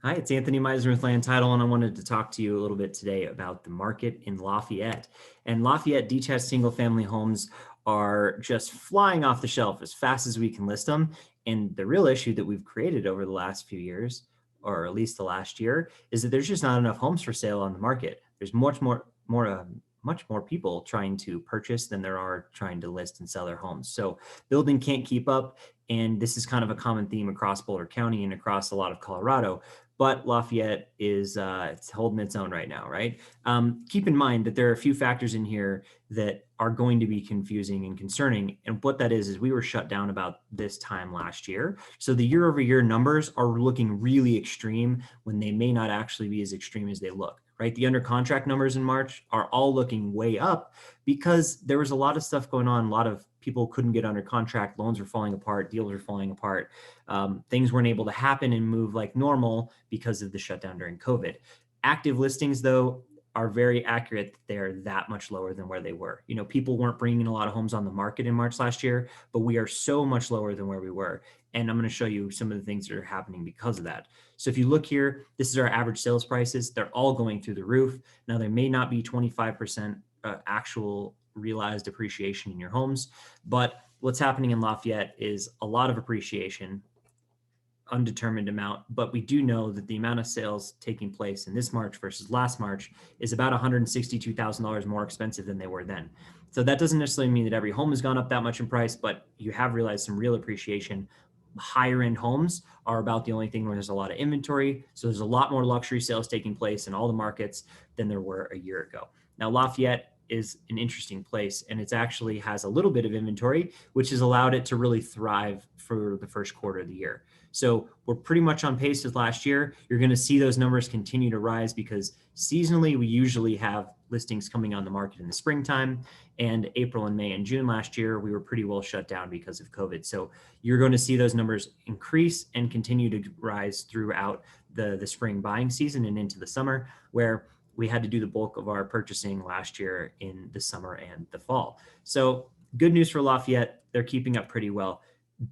Hi, it's Anthony Meisner with Land Title, and I wanted to talk to you a little bit today about the market in Lafayette. And Lafayette detached single-family homes are just flying off the shelf as fast as we can list them. And the real issue that we've created over the last few years, or at least the last year, is that there's just not enough homes for sale on the market. There's much more people trying to purchase than there are trying to list and sell their homes. So building can't keep up, and this is kind of a common theme across Boulder County and across a lot of Colorado. But Lafayette is it's holding its own right now, right? Keep in mind that there are a few factors in here that are going to be confusing and concerning. And what that is we were shut down about this time last year. So the year over year numbers are looking really extreme when they may not actually be as extreme as they look, right? The under contract numbers in March are all looking way up because there was a lot of stuff going on. A lot of people couldn't get under contract. Loans were falling apart. Deals were falling apart. Things weren't able to happen and move like normal because of the shutdown during COVID. Active listings, though, are very accurate. They're that much lower than where they were. You know, people weren't bringing a lot of homes on the market in March last year, but we are so much lower than where we were. And I'm going to show you some of the things that are happening because of that. So if you look here, this is our average sales prices. They're all going through the roof. Now, there may not be 25% actual realized appreciation in your homes, but what's happening in Lafayette is a lot of appreciation, undetermined amount, but we do know that the amount of sales taking place in this March versus last March is about $162,000 more expensive than they were then. So that doesn't necessarily mean that every home has gone up that much in price, but you have realized some real appreciation. Higher end homes are about the only thing where there's a lot of inventory. So there's a lot more luxury sales taking place in all the markets than there were a year ago. Now, Lafayette is an interesting place, and it actually has a little bit of inventory, which has allowed it to really thrive for the first quarter of the year. So we're pretty much on pace with last year. You're going to see those numbers continue to rise because seasonally, we usually have listings coming on the market in the springtime, and April and May and June last year, we were pretty well shut down because of COVID. So you're going to see those numbers increase and continue to rise throughout the spring buying season and into the summer, where we had to do the bulk of our purchasing last year in the summer and the fall. So good news for Lafayette. They're keeping up pretty well.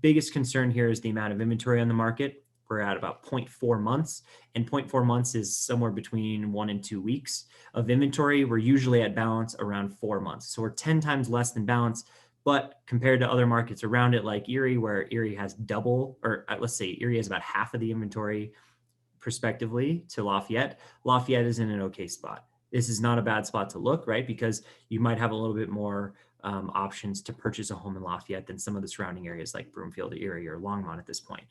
Biggest concern here is the amount of inventory on the market. We're at about 0.4 months, and 0.4 months is somewhere between 1 and 2 weeks of inventory. We're usually at balance around 4 months. So we're 10 times less than balance, but compared to other markets around it, like Erie, where Erie has double, or let's say Erie has about half of the inventory prospectively to Lafayette, Lafayette is in an okay spot. This is not a bad spot to look, right? Because you might have a little bit more options to purchase a home in Lafayette than some of the surrounding areas like Broomfield, or Erie, or Longmont at this point.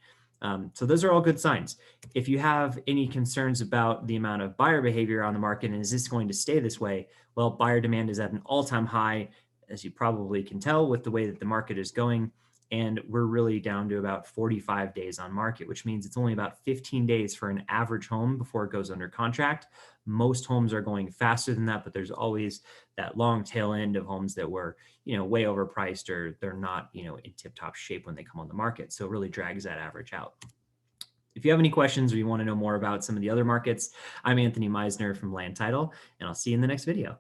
So those are all good signs. If you have any concerns about the amount of buyer behavior on the market and is this going to stay this way, well, buyer demand is at an all-time high, as you probably can tell with the way that the market is going. And we're really down to about 45 days on market, which means it's only about 15 days for an average home before it goes under contract. Most homes are going faster than that, but there's always that long tail end of homes that were, way overpriced, or they're not, in tip-top shape when they come on the market. So it really drags that average out. If you have any questions or you want to know more about some of the other markets, I'm Anthony Meisner from Land Title, and I'll see you in the next video.